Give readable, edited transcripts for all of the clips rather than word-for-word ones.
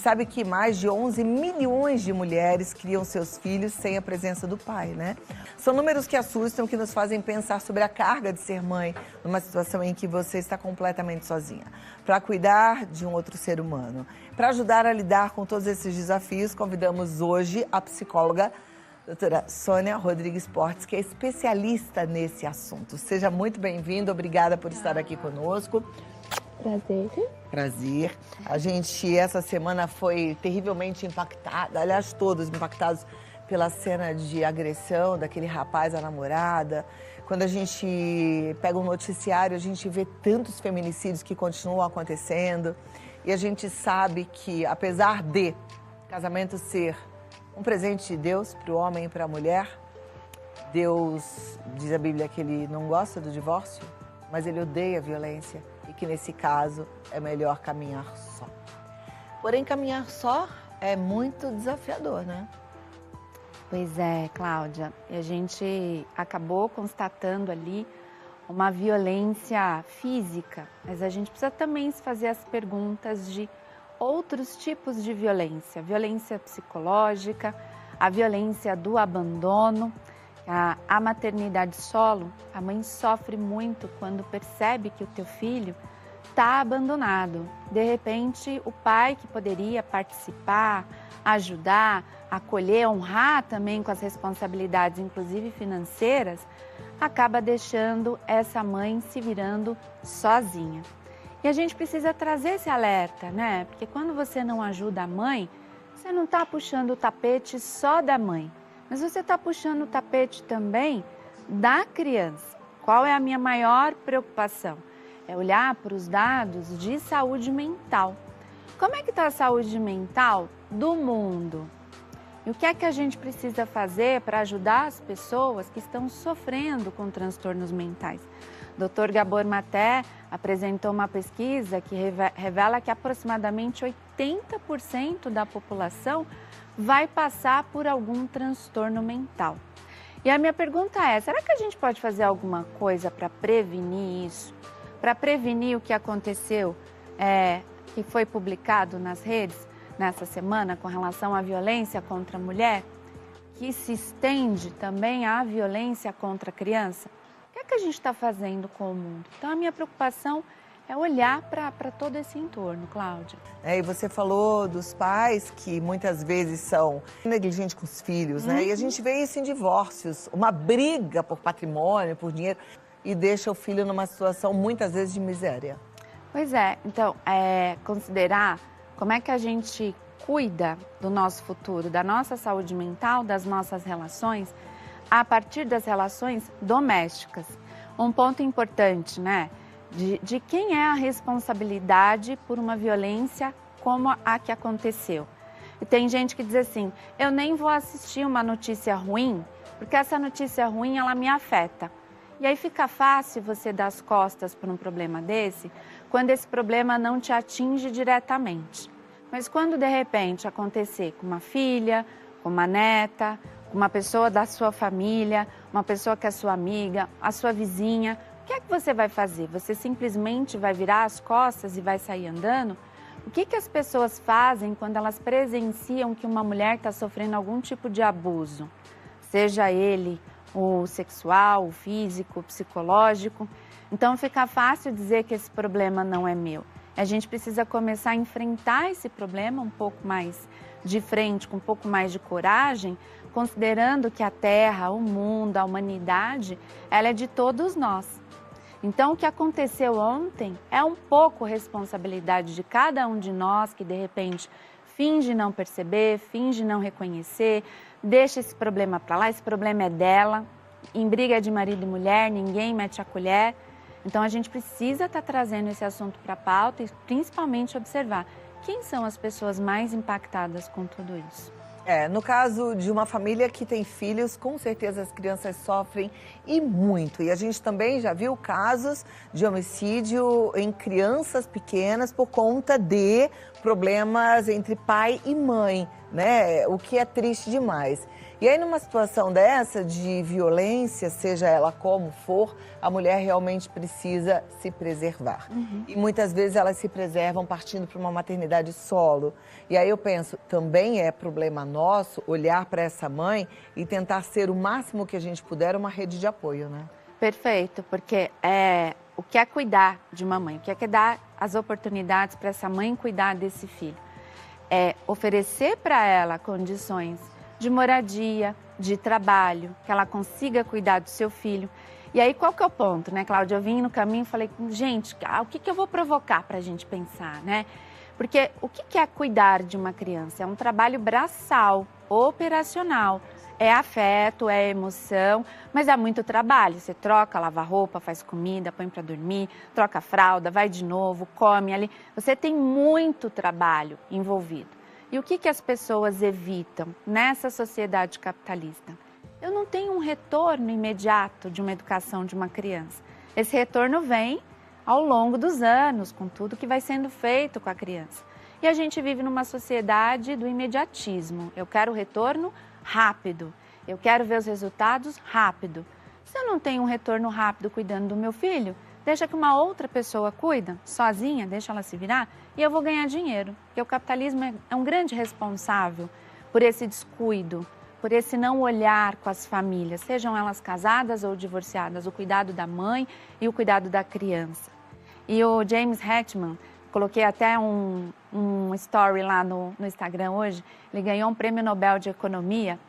sabe que mais de 11 milhões de mulheres criam seus filhos sem a presença do pai, né? São números que assustam, que nos fazem pensar sobre a carga de ser mãe numa situação em que você está completamente sozinha. Para cuidar de um outro ser humano. Para ajudar a lidar com todos esses desafios, convidamos hoje a psicóloga doutora Sônia Rodrigues Portes, que é especialista nesse assunto. Seja muito bem-vinda, obrigada por estar aqui conosco. Prazer. Prazer. A gente, essa semana, foi terrivelmente impactada, aliás, todos impactados pela cena de agressão daquele rapaz à namorada. Quando a gente pega um noticiário, a gente vê tantos feminicídios que continuam acontecendo. E a gente sabe que, apesar de casamento ser um presente de Deus para o homem e para a mulher, Deus, diz a Bíblia, que ele não gosta do divórcio, mas ele odeia a violência e que, nesse caso, é melhor caminhar só. Porém, caminhar só é muito desafiador, né? Pois é, Cláudia. E a gente acabou constatando ali uma violência física, mas a gente precisa também se fazer as perguntas de outros tipos de violência. Violência psicológica, a violência do abandono, a maternidade solo. A mãe sofre muito quando percebe que o teu filho está abandonado. De repente, o pai que poderia participar, ajudar, acolher, honrar também com as responsabilidades, inclusive financeiras, acaba deixando essa mãe se virando sozinha. E a gente precisa trazer esse alerta, né? Porque quando você não ajuda a mãe, você não está puxando o tapete só da mãe, mas você está puxando o tapete também da criança. Qual é a minha maior preocupação? É olhar para os dados de saúde mental. Como é que está a saúde mental do mundo? E o que é que a gente precisa fazer para ajudar as pessoas que estão sofrendo com transtornos mentais? O Dr. Gabor Maté apresentou uma pesquisa que revela que aproximadamente 80% da população vai passar por algum transtorno mental. E a minha pergunta é, será que a gente pode fazer alguma coisa para prevenir isso? Para prevenir o que aconteceu, que foi publicado nas redes nessa semana com relação à violência contra a mulher, que se estende também à violência contra a criança? O que é que a gente está fazendo com o mundo? Então, a minha preocupação é olhar para todo esse entorno, Cláudia. E você falou dos pais que muitas vezes são negligentes com os filhos, né? E a gente vê isso em divórcios, uma briga por patrimônio, por dinheiro, e deixa o filho numa situação muitas vezes de miséria. Pois é, então, considerar como é que a gente cuida do nosso futuro, da nossa saúde mental, das nossas relações, a partir das relações domésticas. Um ponto importante, né? De quem é a responsabilidade por uma violência como a que aconteceu. E tem gente que diz assim, eu nem vou assistir uma notícia ruim, porque essa notícia ruim, ela me afeta. E aí fica fácil você dar as costas por um problema desse, quando esse problema não te atinge diretamente. Mas quando, de repente, acontecer com uma filha, com uma neta, com uma pessoa da sua família, uma pessoa que é sua amiga, a sua vizinha, o que é que você vai fazer? Você simplesmente vai virar as costas e vai sair andando? O que as pessoas fazem quando elas presenciam que uma mulher está sofrendo algum tipo de abuso? Seja ele o sexual, o físico, o psicológico. Então fica fácil dizer que esse problema não é meu. A gente precisa começar a enfrentar esse problema um pouco mais de frente, com um pouco mais de coragem, considerando que a Terra, o mundo, a humanidade, ela é de todos nós. Então, o que aconteceu ontem é um pouco responsabilidade de cada um de nós que, de repente, finge não perceber, finge não reconhecer, deixa esse problema para lá, esse problema é dela, em briga de marido e mulher, ninguém mete a colher. Então, a gente precisa estar trazendo esse assunto para a pauta e, principalmente, observar quem são as pessoas mais impactadas com tudo isso. No caso de uma família que tem filhos, com certeza as crianças sofrem e muito. E a gente também já viu casos de homicídio em crianças pequenas por conta de problemas entre pai e mãe, né? O que é triste demais. E aí, numa situação dessa de violência, seja ela como for, a mulher realmente precisa se preservar. E muitas vezes elas se preservam partindo para uma maternidade solo. E aí eu penso, também é problema nosso olhar para essa mãe e tentar ser o máximo que a gente puder uma rede de apoio, né? Perfeito, porque o que é cuidar de uma mãe, o que é dar as oportunidades para essa mãe cuidar desse filho? É oferecer para ela condições de moradia, de trabalho, que ela consiga cuidar do seu filho. E aí, qual que é o ponto, né, Cláudia? Eu vim no caminho e falei, gente, o que eu vou provocar para a gente pensar, né? Porque o que é cuidar de uma criança? É um trabalho braçal, operacional. É afeto, é emoção, mas é muito trabalho. Você troca, lava roupa, faz comida, põe para dormir, troca a fralda, vai de novo, come ali. Você tem muito trabalho envolvido. E o que as pessoas evitam nessa sociedade capitalista? Eu não tenho um retorno imediato de uma educação de uma criança. Esse retorno vem ao longo dos anos, com tudo que vai sendo feito com a criança. E a gente vive numa sociedade do imediatismo. Eu quero o retorno rápido. Eu quero ver os resultados rápido. Se eu não tenho um retorno rápido cuidando do meu filho, deixa que uma outra pessoa cuida, sozinha, deixa ela se virar, e eu vou ganhar dinheiro. Porque o capitalismo é um grande responsável por esse descuido, por esse não olhar com as famílias, sejam elas casadas ou divorciadas, o cuidado da mãe e o cuidado da criança. E o James Heckman, coloquei até um story lá no Instagram hoje, ele ganhou um prêmio Nobel de Economia,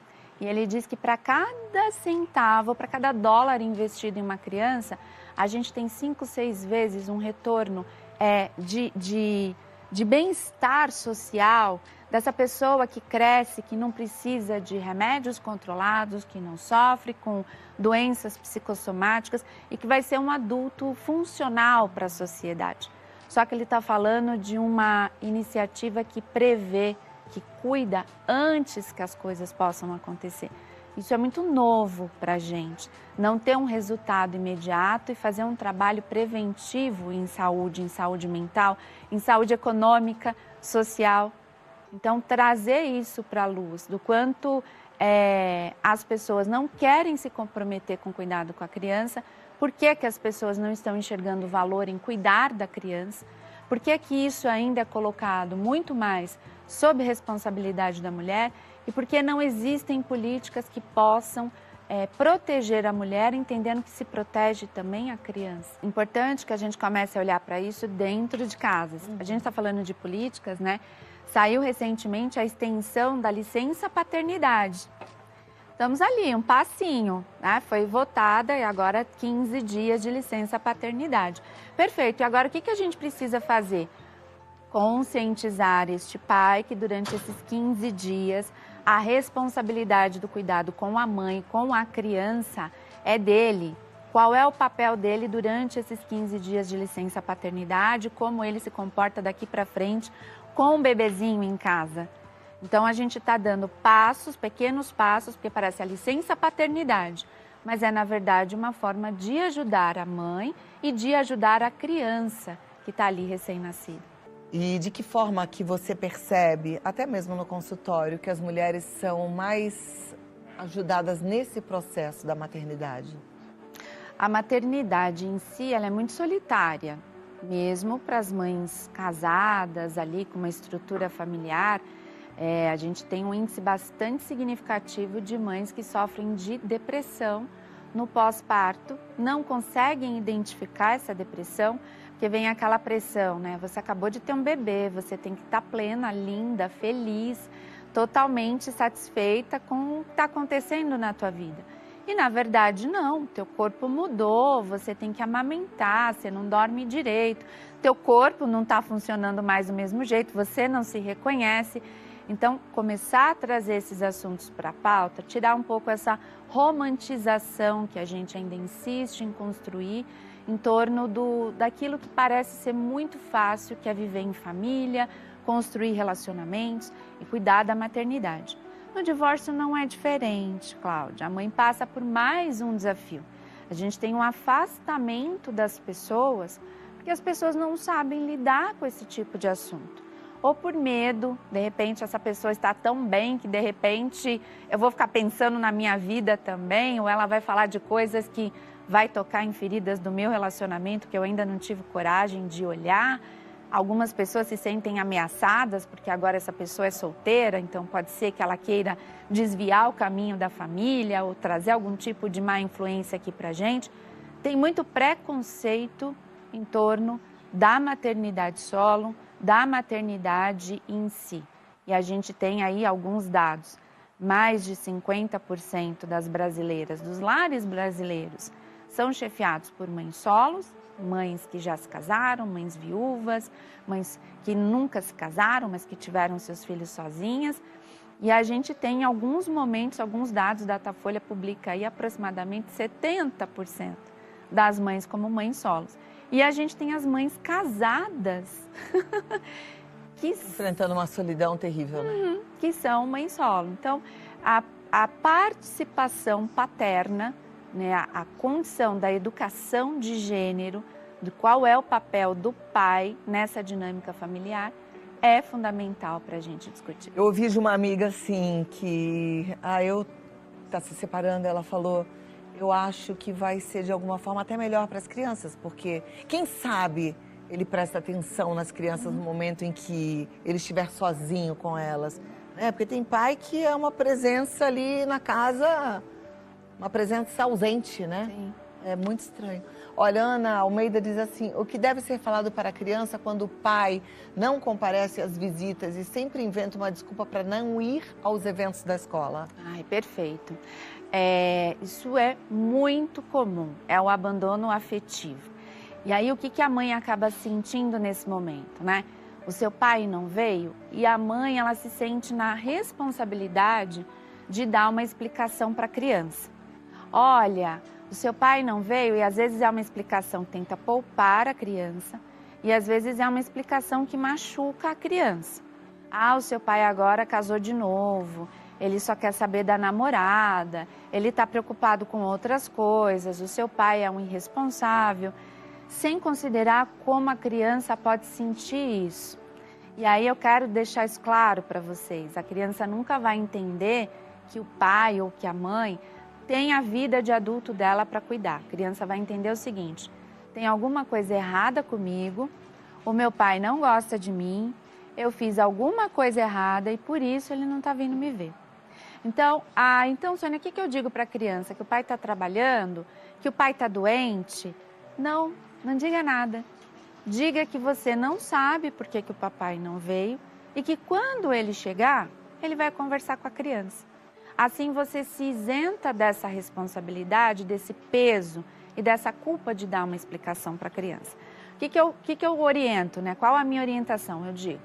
e ele diz que para cada centavo, para cada dólar investido em uma criança, a gente tem 5, 6 vezes um retorno de bem-estar social dessa pessoa que cresce, que não precisa de remédios controlados, que não sofre com doenças psicossomáticas e que vai ser um adulto funcional para a sociedade. Só que ele está falando de uma iniciativa que prevê, que cuida antes que as coisas possam acontecer. Isso é muito novo para a gente, não ter um resultado imediato e fazer um trabalho preventivo em saúde mental, em saúde econômica, social. Então, trazer isso para a luz, do quanto as pessoas não querem se comprometer com o cuidado com a criança, por que as pessoas não estão enxergando valor em cuidar da criança, por que isso ainda é colocado muito mais sob responsabilidade da mulher e por que não existem políticas que possam proteger a mulher, entendendo que se protege também a criança. Importante que a gente comece a olhar para isso dentro de casas. A gente está falando de políticas, né? Saiu recentemente a extensão da licença paternidade. Estamos ali, um passinho, né? Foi votada e agora 15 dias de licença paternidade. Perfeito, e agora o que a gente precisa fazer? Conscientizar este pai que durante esses 15 dias a responsabilidade do cuidado com a mãe, com a criança é dele. Qual é o papel dele durante esses 15 dias de licença paternidade, como ele se comporta daqui para frente com o bebezinho em casa. Então, a gente está dando passos, pequenos passos, porque parece a licença paternidade, mas é, na verdade, uma forma de ajudar a mãe e de ajudar a criança que está ali recém-nascida. E de que forma que você percebe, até mesmo no consultório, que as mulheres são mais ajudadas nesse processo da maternidade? A maternidade em si, ela é muito solitária, mesmo para as mães casadas, ali com uma estrutura familiar. A gente tem um índice bastante significativo de mães que sofrem de depressão no pós-parto, não conseguem identificar essa depressão, porque vem aquela pressão, né? Você acabou de ter um bebê, você tem que estar plena, linda, feliz, totalmente satisfeita com o que está acontecendo na tua vida. E na verdade não, teu corpo mudou, você tem que amamentar, você não dorme direito, teu corpo não está funcionando mais do mesmo jeito, você não se reconhece. Então, começar a trazer esses assuntos para a pauta, tirar um pouco essa romantização que a gente ainda insiste em construir em torno daquilo que parece ser muito fácil, que é viver em família, construir relacionamentos e cuidar da maternidade. No divórcio não é diferente, Cláudia. A mãe passa por mais um desafio. A gente tem um afastamento das pessoas, porque as pessoas não sabem lidar com esse tipo de assunto. ou por medo, de repente essa pessoa está tão bem que de repente eu vou ficar pensando na minha vida também, ou ela vai falar de coisas que vai tocar em feridas do meu relacionamento que eu ainda não tive coragem de olhar. Algumas pessoas se sentem ameaçadas porque agora essa pessoa é solteira, então pode ser que ela queira desviar o caminho da família ou trazer algum tipo de má influência aqui pra gente. Tem muito preconceito em torno da maternidade solo, da maternidade em si. E a gente tem aí alguns dados. Mais de 50% das brasileiras, dos lares brasileiros, são chefiados por mães solos, mães que já se casaram, mães viúvas, mães que nunca se casaram, mas que tiveram seus filhos sozinhas. E a gente tem alguns momentos, alguns dados, Datafolha publica aí aproximadamente 70% das mães como mães solos. E a gente tem as mães casadas que enfrentando uma solidão terrível, né? Que são mães solo. Então, a participação paterna, né, a condição da educação de gênero, de qual é o papel do pai nessa dinâmica familiar, é fundamental para a gente discutir. Eu ouvi de uma amiga assim que tá se separando, ela falou, eu acho que vai ser de alguma forma até melhor para as crianças, porque quem sabe ele presta atenção nas crianças no momento em que ele estiver sozinho com elas, né? Porque tem pai que é uma presença ali na casa, uma presença ausente, né? Sim. É muito estranho. Olha, Ana Almeida diz assim, o que deve ser falado para a criança quando o pai não comparece às visitas e sempre inventa uma desculpa para não ir aos eventos da escola? Ai, perfeito. Isso é muito comum, é o abandono afetivo. E aí, o que a mãe acaba sentindo nesse momento, né? O seu pai não veio e a mãe, ela se sente na responsabilidade de dar uma explicação para a criança. Olha, o seu pai não veio e às vezes é uma explicação que tenta poupar a criança e às vezes é uma explicação que machuca a criança. Ah, o seu pai agora casou de novo, ele só quer saber da namorada, ele está preocupado com outras coisas, o seu pai é um irresponsável, sem considerar como a criança pode sentir isso. E aí eu quero deixar isso claro para vocês, a criança nunca vai entender que o pai ou que a mãe tem a vida de adulto dela para cuidar. A criança vai entender o seguinte, tem alguma coisa errada comigo, o meu pai não gosta de mim, eu fiz alguma coisa errada e por isso ele não está vindo me ver. Então, Sônia, o que eu digo para a criança? Que o pai está trabalhando? Que o pai está doente? Não diga nada. Diga que você não sabe por que o papai não veio e que quando ele chegar, ele vai conversar com a criança. Assim você se isenta dessa responsabilidade, desse peso e dessa culpa de dar uma explicação para a criança. O que eu oriento, né? Qual a minha orientação? Eu digo,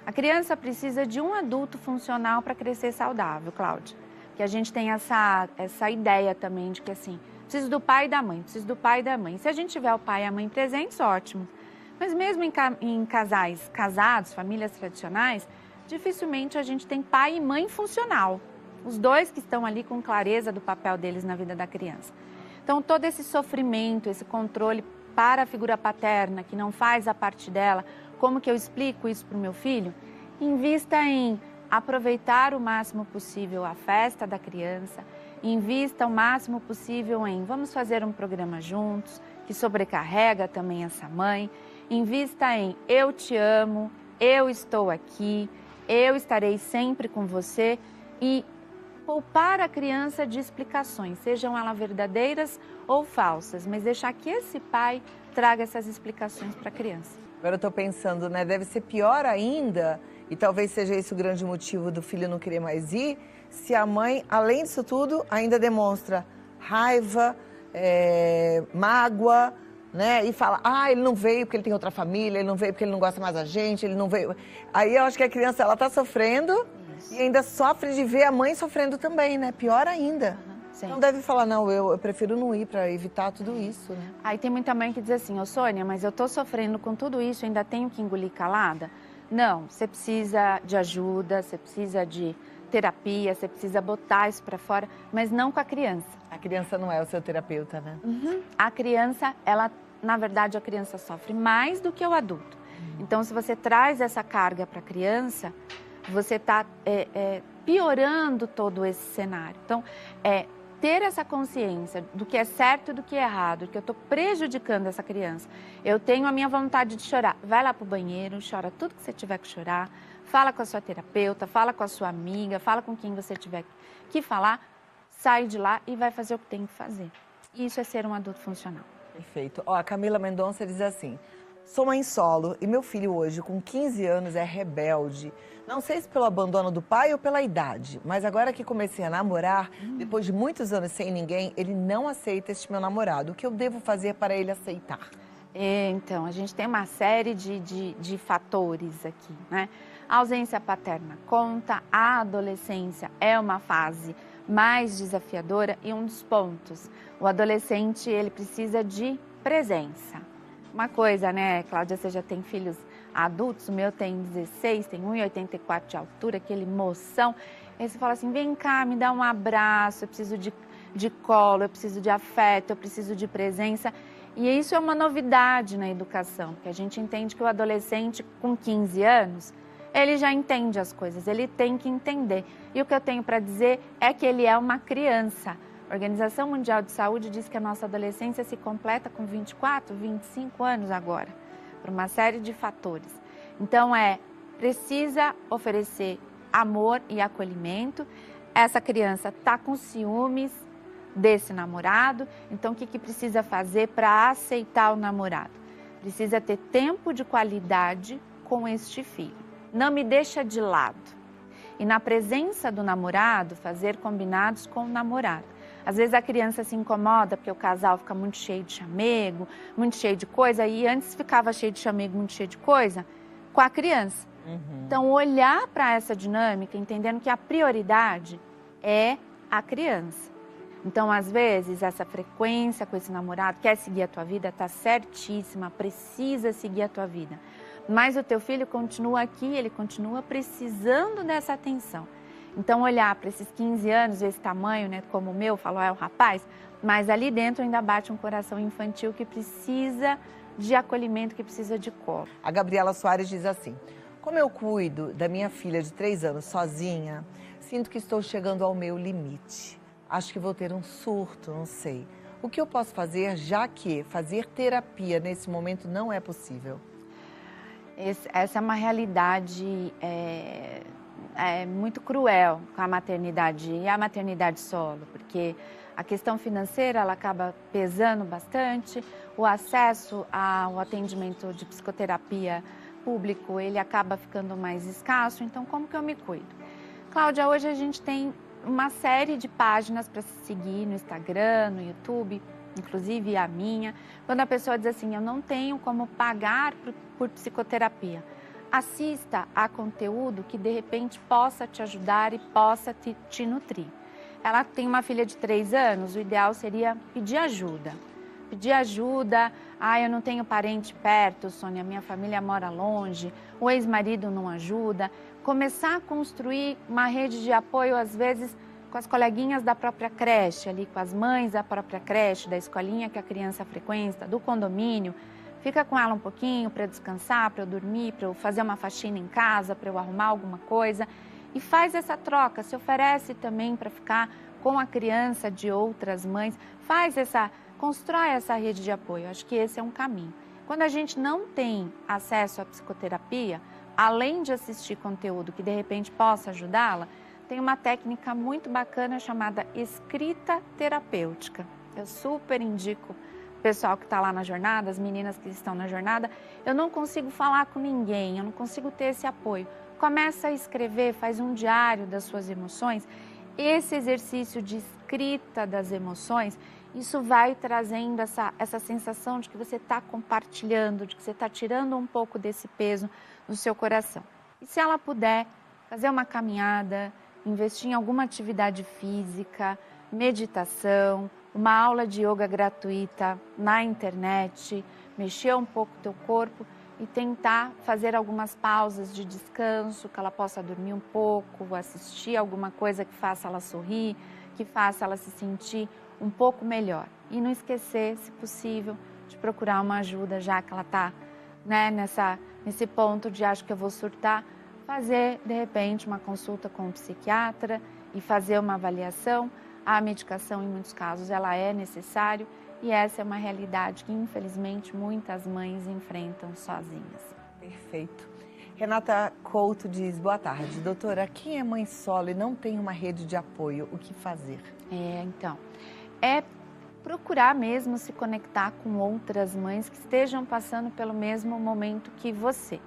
a criança precisa de um adulto funcional para crescer saudável, Cláudia. Que a gente tem essa ideia também de que assim, preciso do pai e da mãe, preciso do pai e da mãe. Se a gente tiver o pai e a mãe presentes, ótimo. Mas mesmo em casais casados, famílias tradicionais, dificilmente a gente tem pai e mãe funcional. Os dois que estão ali com clareza do papel deles na vida da criança. Então, todo esse sofrimento, esse controle para a figura paterna, que não faz a parte dela, como que eu explico isso para o meu filho? Invista em aproveitar o máximo possível a festa da criança, invista o máximo possível em vamos fazer um programa juntos, que sobrecarrega também essa mãe, invista em eu te amo, eu estou aqui, eu estarei sempre com você e poupar a criança de explicações, sejam elas verdadeiras ou falsas, mas deixar que esse pai traga essas explicações para a criança. Agora eu estou pensando, né, deve ser pior ainda, e talvez seja esse o grande motivo do filho não querer mais ir, se a mãe, além disso tudo, ainda demonstra raiva, mágoa, né, e fala, ele não veio porque ele tem outra família, ele não veio porque ele não gosta mais da gente, ele não veio... Aí eu acho que a criança, ela está sofrendo... E ainda sofre de ver a mãe sofrendo também, né? Pior ainda. Não deve falar, não, eu prefiro não ir para evitar tudo isso, né? Aí tem muita mãe que diz assim, Sônia, mas eu tô sofrendo com tudo isso, ainda tenho que engolir calada? Não, você precisa de ajuda, você precisa de terapia, você precisa botar isso para fora, mas não com a criança. A criança não é o seu terapeuta, né? A criança, na verdade, a criança sofre mais do que o adulto. Então, se você traz essa carga para a criança, você está piorando todo esse cenário. Então, ter essa consciência do que é certo e do que é errado, que eu estou prejudicando essa criança. Eu tenho a minha vontade de chorar. Vai lá para o banheiro, chora tudo que você tiver que chorar, fala com a sua terapeuta, fala com a sua amiga, fala com quem você tiver que falar, sai de lá e vai fazer o que tem que fazer. Isso é ser um adulto funcional. Perfeito. Ó, a Camila Mendonça diz assim: sou mãe solo e meu filho hoje, com 15 anos, é rebelde. Não sei se pelo abandono do pai ou pela idade, mas agora que comecei a namorar, depois de muitos anos sem ninguém, ele não aceita este meu namorado. O que eu devo fazer para ele aceitar? Então, a gente tem uma série de fatores aqui, né? A ausência paterna conta, a adolescência é uma fase mais desafiadora e um dos pontos, o adolescente, ele precisa de presença. Uma coisa, né, Cláudia, você já tem filhos adultos, o meu tem 16, tem 1,84 de altura, aquele moção. Aí você fala assim, vem cá, me dá um abraço, eu preciso de colo, eu preciso de afeto, eu preciso de presença. E isso é uma novidade na educação, porque a gente entende que o adolescente com 15 anos, ele já entende as coisas, ele tem que entender. E o que eu tenho para dizer é que ele é uma criança. A Organização Mundial de Saúde diz que a nossa adolescência se completa com 24, 25 anos agora, por uma série de fatores. Então, precisa oferecer amor e acolhimento. Essa criança está com ciúmes desse namorado, então o que precisa fazer para aceitar o namorado? Precisa ter tempo de qualidade com este filho. Não me deixa de lado. E na presença do namorado, fazer combinados com o namorado. Às vezes a criança se incomoda porque o casal fica muito cheio de chamego, muito cheio de coisa, e antes ficava cheio de chamego, muito cheio de coisa, com a criança. Então, olhar para essa dinâmica, entendendo que a prioridade é a criança. Então, às vezes, essa frequência com esse namorado, quer seguir a tua vida, está certíssima, precisa seguir a tua vida. Mas o teu filho continua aqui, ele continua precisando dessa atenção. Então, olhar para esses 15 anos, esse tamanho, né, como o meu, falou, é um rapaz, mas ali dentro ainda bate um coração infantil que precisa de acolhimento, que precisa de colo. A Gabriela Soares diz assim: como eu cuido da minha filha de 3 anos sozinha, sinto que estou chegando ao meu limite. Acho que vou ter um surto, não sei. O que eu posso fazer, já que fazer terapia nesse momento não é possível? Essa é uma realidade muito cruel com a maternidade e a maternidade solo, porque a questão financeira ela acaba pesando bastante, o acesso ao atendimento de psicoterapia público ele acaba ficando mais escasso, então como que eu me cuido? Cláudia, hoje a gente tem uma série de páginas para se seguir no Instagram, no YouTube, inclusive a minha, quando a pessoa diz assim, eu não tenho como pagar por psicoterapia. Assista a conteúdo que de repente possa te ajudar e possa te nutrir. Ela tem uma filha de 3 anos, o ideal seria pedir ajuda. Pedir ajuda, eu não tenho parente perto, Sônia, minha família mora longe, o ex-marido não ajuda. Começar a construir uma rede de apoio, às vezes, com as coleguinhas da própria creche, ali com as mães da própria creche, da escolinha que a criança frequenta, do condomínio. Fica com ela um pouquinho para descansar, para eu dormir, para eu fazer uma faxina em casa, para eu arrumar alguma coisa. E faz essa troca, se oferece também para ficar com a criança de outras mães. Constrói essa rede de apoio, acho que esse é um caminho. Quando a gente não tem acesso à psicoterapia, além de assistir conteúdo que de repente possa ajudá-la, tem uma técnica muito bacana chamada escrita terapêutica. Eu super indico o pessoal que está lá na jornada, as meninas que estão na jornada. Eu não consigo falar com ninguém, eu não consigo ter esse apoio. Começa a escrever, faz um diário das suas emoções. Esse exercício de escrita das emoções, isso vai trazendo essa sensação de que você está compartilhando, de que você está tirando um pouco desse peso do seu coração. E se ela puder fazer uma caminhada, investir em alguma atividade física, meditação, uma aula de yoga gratuita na internet, mexer um pouco o teu corpo e tentar fazer algumas pausas de descanso, que ela possa dormir um pouco, assistir alguma coisa que faça ela sorrir, que faça ela se sentir um pouco melhor. E não esquecer, se possível, de procurar uma ajuda, já que ela está, né, nesse ponto de acho que eu vou surtar, fazer, de repente, uma consulta com um psiquiatra e fazer uma avaliação. A medicação, em muitos casos, ela é necessária e essa é uma realidade que, infelizmente, muitas mães enfrentam sozinhas. Perfeito. Renata Couto diz, boa tarde. Doutora, quem é mãe solo e não tem uma rede de apoio, o que fazer? Então, é procurar mesmo se conectar com outras mães que estejam passando pelo mesmo momento que você.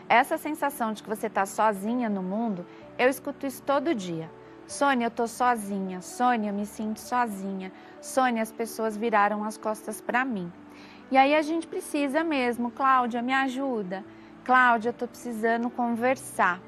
Essa sensação de que você está sozinha no mundo, eu escuto isso todo dia. Sônia, eu tô sozinha. Sônia, eu me sinto sozinha. Sônia, as pessoas viraram as costas para mim. E aí a gente precisa mesmo, Cláudia, me ajuda. Cláudia, eu tô precisando conversar.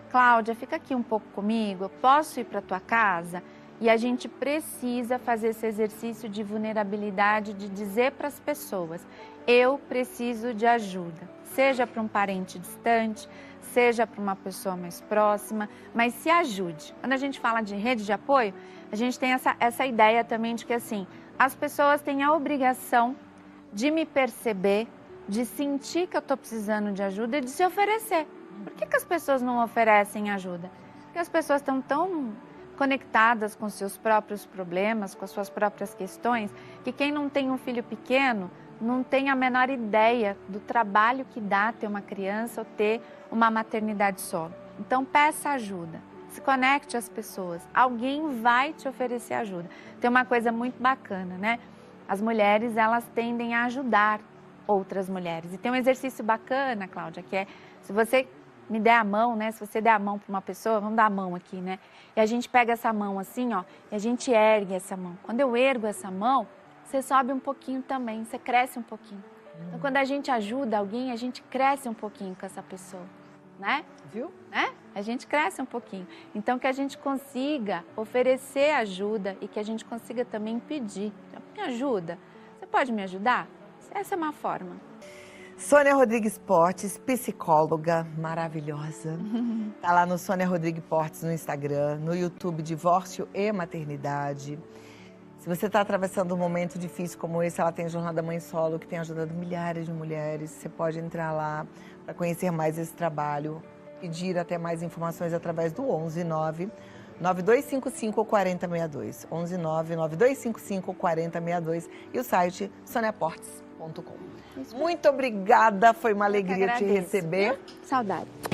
Cláudia, fica aqui um pouco comigo, eu posso ir para tua casa? E a gente precisa fazer esse exercício de vulnerabilidade, de dizer para as pessoas, eu preciso de ajuda. Seja para um parente distante, seja para uma pessoa mais próxima, mas se ajude. Quando a gente fala de rede de apoio, a gente tem essa ideia também de que assim, as pessoas têm a obrigação de me perceber, de sentir que eu estou precisando de ajuda e de se oferecer. Por que as pessoas não oferecem ajuda? Porque as pessoas estão tão conectadas com seus próprios problemas, com as suas próprias questões, que quem não tem um filho pequeno não tem a menor ideia do trabalho que dá ter uma criança ou ter uma maternidade solo. Então, peça ajuda, se conecte às pessoas, alguém vai te oferecer ajuda. Tem uma coisa muito bacana, né? As mulheres, elas tendem a ajudar outras mulheres. E tem um exercício bacana, Cláudia, que é, se você me der a mão, né? Se você der a mão para uma pessoa, vamos dar a mão aqui, né? E a gente pega essa mão assim, ó, e a gente ergue essa mão. Quando eu ergo essa mão, você sobe um pouquinho também, você cresce um pouquinho. Então, quando a gente ajuda alguém, a gente cresce um pouquinho com essa pessoa, né? Viu? Né? A gente cresce um pouquinho. Então, que a gente consiga oferecer ajuda e que a gente consiga também pedir. Me ajuda? Você pode me ajudar? Essa é uma forma. Sônia Rodrigues Portes, psicóloga maravilhosa. Tá lá no Sônia Rodrigues Portes no Instagram, no YouTube Divórcio e Maternidade. Se você está atravessando um momento difícil como esse, ela tem a Jornada Mãe Solo, que tem ajudado milhares de mulheres. Você pode entrar lá para conhecer mais esse trabalho, pedir até mais informações através do 119 9255 4062. 119 9255 4062 e o site soniaportes.com. Muito obrigada, foi uma alegria te receber. Saudade.